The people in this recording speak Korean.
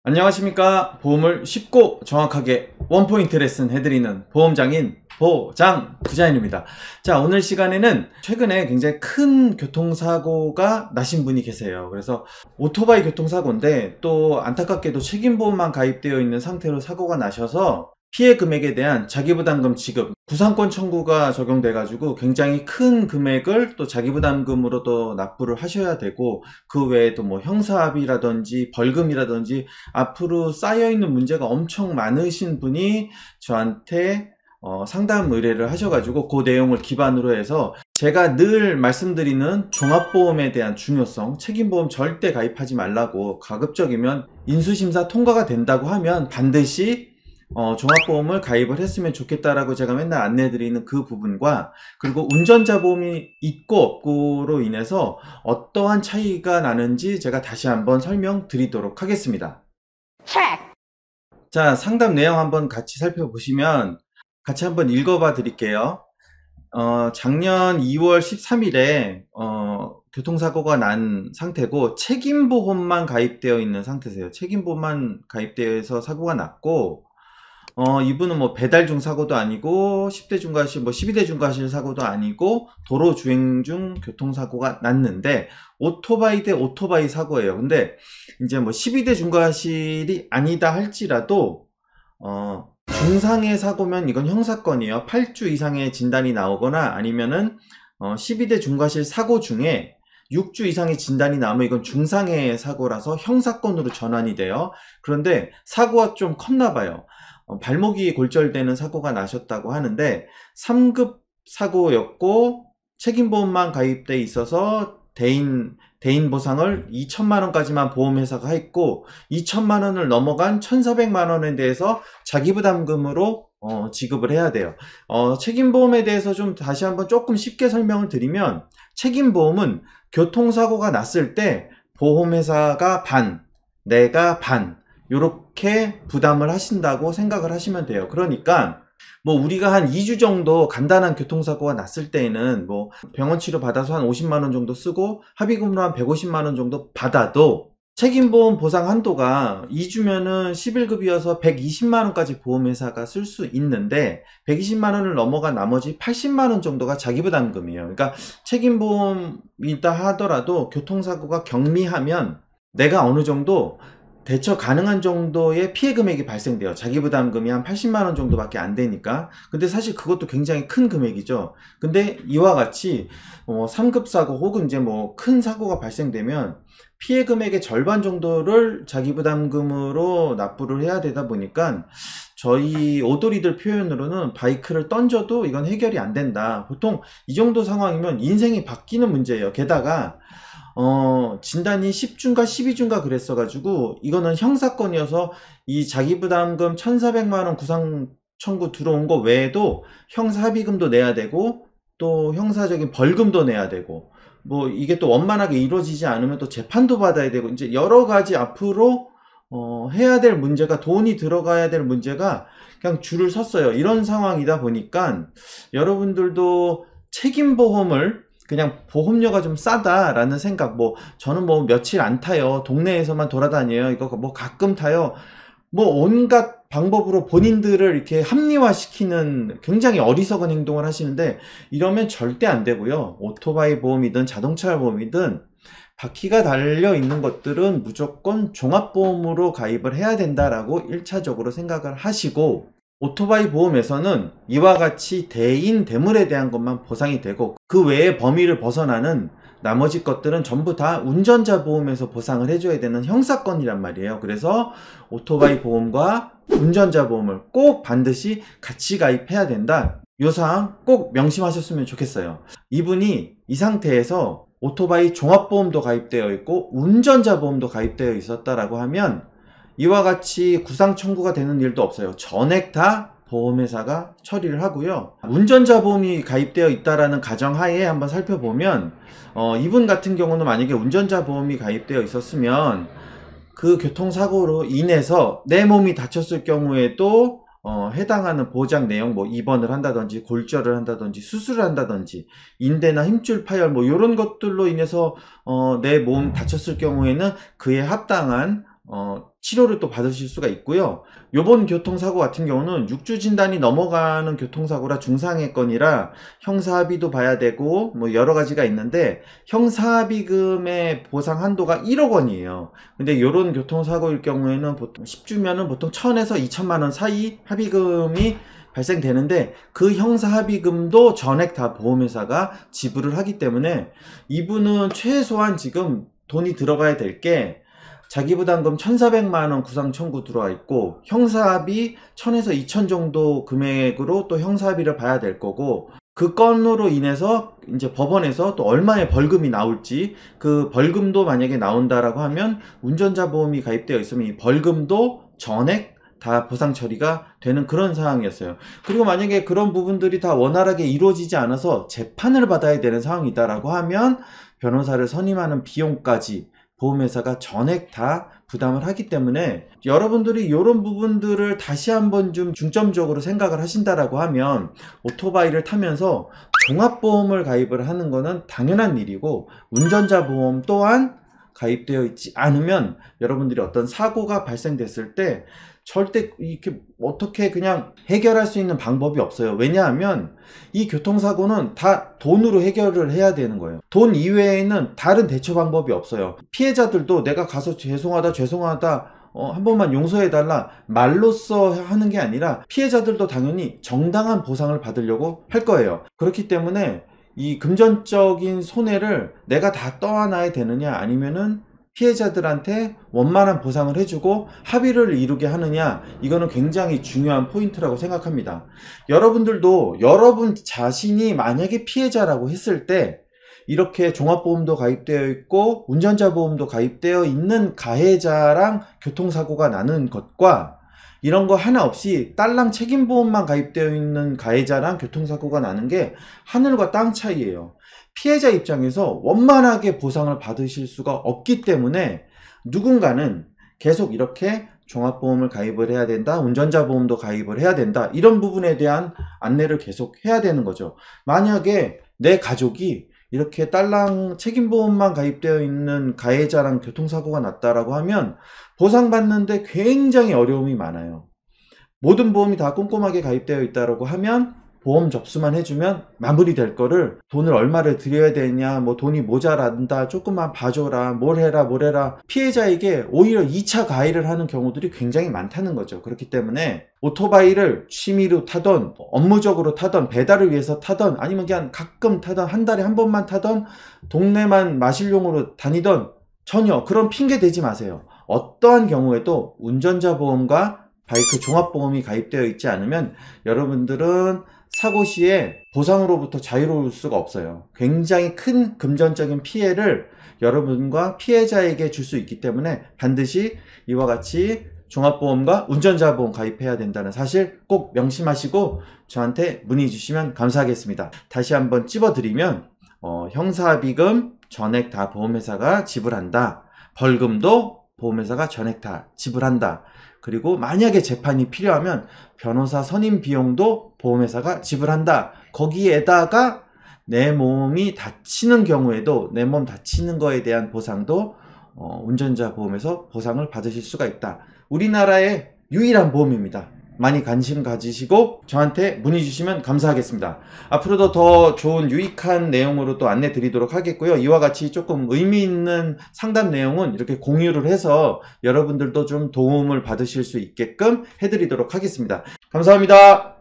안녕하십니까. 보험을 쉽고 정확하게 원포인트 레슨 해드리는 보험장인 보장 부자인입니다. 자, 오늘 시간에는 최근에 굉장히 큰 교통사고가 나신 분이 계세요. 그래서 오토바이 교통사고인데 또 안타깝게도 책임보험만 가입되어 있는 상태로 사고가 나셔서 피해 금액에 대한 자기부담금 지급, 구상권 청구가 적용돼 가지고 굉장히 큰 금액을 또 자기부담금으로 또 납부를 하셔야 되고, 그 외에도 뭐 형사합의라든지 벌금이라든지 앞으로 쌓여있는 문제가 엄청 많으신 분이 저한테 상담 의뢰를 하셔가지고 그 내용을 기반으로 해서 제가 늘 말씀드리는 종합보험에 대한 중요성, 책임보험 절대 가입하지 말라고, 가급적이면 인수심사 통과가 된다고 하면 반드시 종합보험을 가입을 했으면 좋겠다라고 제가 맨날 안내드리는 그 부분과, 그리고 운전자 보험이 있고 없고로 인해서 어떠한 차이가 나는지 제가 다시 한번 설명드리도록 하겠습니다. 자, 상담 내용 한번 같이 살펴보시면 같이 한번 읽어봐 드릴게요. 작년 2월 13일에 교통사고가 난 상태고 책임보험만 가입되어 있는 상태세요. 책임보험만 가입되어서 사고가 났고, 이분은 뭐 배달 중 사고도 아니고 10대 중과실, 뭐 12대 중과실 사고도 아니고 도로 주행 중 교통사고가 났는데 오토바이 대 오토바이 사고예요. 근데 이제 뭐 12대 중과실이 아니다 할지라도 중상의 사고면 이건 형사건이에요. 8주 이상의 진단이 나오거나 아니면은 12대 중과실 사고 중에 6주 이상의 진단이 나오면 이건 중상의 사고라서 형사건으로 전환이 돼요. 그런데 사고가 좀 컸나 봐요. 발목이 골절되는 사고가 나셨다고 하는데 3급 사고였고 책임보험만 가입돼 있어서 대인 보상을 2천만원까지만 보험회사가 했고, 2천만원을 넘어간 1,400만원에 대해서 자기부담금으로 지급을 해야 돼요. 책임보험에 대해서 좀 다시 한번 조금 쉽게 설명을 드리면, 책임보험은 교통사고가 났을 때 보험회사가 반, 내가 반, 요렇게 부담을 하신다고 생각을 하시면 돼요. 그러니까 뭐 우리가 한 2주 정도 간단한 교통사고가 났을 때에는 뭐 병원 치료 받아서 한 50만원 정도 쓰고 합의금으로 한 150만원 정도 받아도 책임보험 보상 한도가 2주면은 11급이어서 120만원까지 보험회사가 쓸 수 있는데, 120만원을 넘어간 나머지 80만원 정도가 자기부담금이에요. 그러니까 책임보험이다 하더라도 교통사고가 경미하면 내가 어느 정도 대처 가능한 정도의 피해 금액이 발생돼요. 자기부담금이 한 80만원 정도밖에 안 되니까. 근데 사실 그것도 굉장히 큰 금액이죠. 근데 이와 같이 3급 사고 혹은 이제 뭐 큰 사고가 발생되면 피해 금액의 절반 정도를 자기부담금으로 납부를 해야 되다 보니까 저희 오도리들 표현으로는 바이크를 던져도 이건 해결이 안 된다. 보통 이 정도 상황이면 인생이 바뀌는 문제예요. 게다가 진단이 10주인가 12주인가 그랬어가지고 이거는 형사건이어서 이 자기부담금 1,400만원 구상 청구 들어온 거 외에도 형사합의금도 내야 되고 또 형사적인 벌금도 내야 되고, 뭐 이게 또 원만하게 이루어지지 않으면 또 재판도 받아야 되고, 이제 여러 가지 앞으로 해야 될 문제가, 돈이 들어가야 될 문제가 그냥 줄을 섰어요. 이런 상황이다 보니까 여러분들도 책임보험을 그냥 보험료가 좀 싸다라는 생각, 뭐 저는 뭐 며칠 안 타요, 동네에서만 돌아다녀요, 이거 뭐 가끔 타요, 뭐 온갖 방법으로 본인들을 이렇게 합리화시키는 굉장히 어리석은 행동을 하시는데, 이러면 절대 안 되고요. 오토바이 보험이든 자동차 보험이든 바퀴가 달려 있는 것들은 무조건 종합보험으로 가입을 해야 된다라고 1차적으로 생각을 하시고, 오토바이 보험에서는 이와 같이 대인 대물에 대한 것만 보상이 되고 그 외의 범위를 벗어나는 나머지 것들은 전부 다 운전자 보험에서 보상을 해줘야 되는 형사건이란 말이에요. 그래서 오토바이 보험과 운전자 보험을 꼭 반드시 같이 가입해야 된다. 이 사항 꼭 명심하셨으면 좋겠어요. 이분이 이 상태에서 오토바이 종합보험도 가입되어 있고 운전자 보험도 가입되어 있었다라고 하면 이와 같이 구상 청구가 되는 일도 없어요. 전액 다 보험회사가 처리를 하고요. 운전자 보험이 가입되어 있다라는 가정하에 한번 살펴보면, 이분 같은 경우는 만약에 운전자 보험이 가입되어 있었으면 그 교통사고로 인해서 내 몸이 다쳤을 경우에도 해당하는 보장 내용, 뭐 입원을 한다든지 골절을 한다든지 수술을 한다든지 인대나 힘줄 파열 뭐 이런 것들로 인해서 내 몸 다쳤을 경우에는 그에 합당한 치료를 또 받으실 수가 있고요. 요번 교통사고 같은 경우는 6주 진단이 넘어가는 교통사고라 중상해건이라 형사합의도 봐야 되고 뭐 여러 가지가 있는데, 형사합의금의 보상 한도가 1억 원이에요. 근데 요런 교통사고일 경우에는 보통 10주면은 보통 1000에서 2000만 원 사이 합의금이 발생되는데, 그 형사합의금도 전액 다 보험회사가 지불을 하기 때문에 이분은 최소한 지금 돈이 들어가야 될 게, 자기부담금 1400만원 구상 청구 들어와 있고, 형사합의 1000에서 2000 정도 금액으로 또 형사합의를 봐야 될 거고, 그 건으로 인해서 이제 법원에서 또 얼마의 벌금이 나올지, 그 벌금도 만약에 나온다라고 하면 운전자 보험이 가입되어 있으면 이 벌금도 전액 다 보상 처리가 되는 그런 상황이었어요. 그리고 만약에 그런 부분들이 다 원활하게 이루어지지 않아서 재판을 받아야 되는 상황이다라고 하면 변호사를 선임하는 비용까지 보험회사가 전액 다 부담을 하기 때문에, 여러분들이 이런 부분들을 다시 한번 좀 중점적으로 생각을 하신다라고 하면, 오토바이를 타면서 종합보험을 가입을 하는 거는 당연한 일이고, 운전자 보험 또한 가입되어 있지 않으면 여러분들이 어떤 사고가 발생됐을 때 절대 이렇게 어떻게 그냥 해결할 수 있는 방법이 없어요. 왜냐하면 이 교통사고는 다 돈으로 해결을 해야 되는 거예요. 돈 이외에는 다른 대처 방법이 없어요. 피해자들도 내가 가서 죄송하다 한 번만 용서해달라 말로써 하는 게 아니라, 피해자들도 당연히 정당한 보상을 받으려고 할 거예요. 그렇기 때문에 이 금전적인 손해를 내가 다 떠안아야 되느냐, 아니면은 피해자들한테 원만한 보상을 해주고 합의를 이루게 하느냐, 이거는 굉장히 중요한 포인트라고 생각합니다. 여러분들도 여러분 자신이 만약에 피해자라고 했을 때, 이렇게 종합보험도 가입되어 있고 운전자 보험도 가입되어 있는 가해자랑 교통사고가 나는 것과, 이런 거 하나 없이 딸랑 책임보험만 가입되어 있는 가해자랑 교통사고가 나는 게 하늘과 땅 차이예요. 피해자 입장에서 원만하게 보상을 받으실 수가 없기 때문에 누군가는 계속 이렇게 종합보험을 가입을 해야 된다, 운전자 보험도 가입을 해야 된다, 이런 부분에 대한 안내를 계속 해야 되는 거죠. 만약에 내 가족이 이렇게 딸랑 책임보험만 가입되어 있는 가해자랑 교통사고가 났다라고 하면 보상받는데 굉장히 어려움이 많아요. 모든 보험이 다 꼼꼼하게 가입되어 있다고 하면 보험 접수만 해주면 마무리될 거를, 돈을 얼마를 드려야 되냐, 뭐 돈이 모자란다, 조금만 봐줘라, 뭘 해라, 피해자에게 오히려 2차 가해를 하는 경우들이 굉장히 많다는 거죠. 그렇기 때문에 오토바이를 취미로 타던, 업무적으로 타던, 배달을 위해서 타던, 아니면 그냥 가끔 타던, 한 달에 한 번만 타던, 동네만 마실용으로 다니던, 전혀 그런 핑계 대지 마세요. 어떠한 경우에도 운전자 보험과 바이크 종합보험이 가입되어 있지 않으면 여러분들은 사고 시에 보상으로부터 자유로울 수가 없어요. 굉장히 큰 금전적인 피해를 여러분과 피해자에게 줄 수 있기 때문에 반드시 이와 같이 종합보험과 운전자 보험 가입해야 된다는 사실 꼭 명심하시고 저한테 문의 주시면 감사하겠습니다. 다시 한번 찝어드리면, 형사합의금 전액 다 보험회사가 지불한다. 벌금도 보험회사가 전액 다 지불한다. 그리고 만약에 재판이 필요하면 변호사 선임 비용도 보험회사가 지불한다. 거기에다가 내 몸이 다치는 경우에도, 내 몸 다치는 거에 대한 보상도 운전자 보험에서 보상을 받으실 수가 있다. 우리나라의 유일한 보험입니다. 많이 관심 가지시고 저한테 문의 주시면 감사하겠습니다. 앞으로도 더 좋은 유익한 내용으로 또 안내 드리도록 하겠고요. 이와 같이 조금 의미 있는 상담 내용은 이렇게 공유를 해서 여러분들도 좀 도움을 받으실 수 있게끔 해드리도록 하겠습니다. 감사합니다.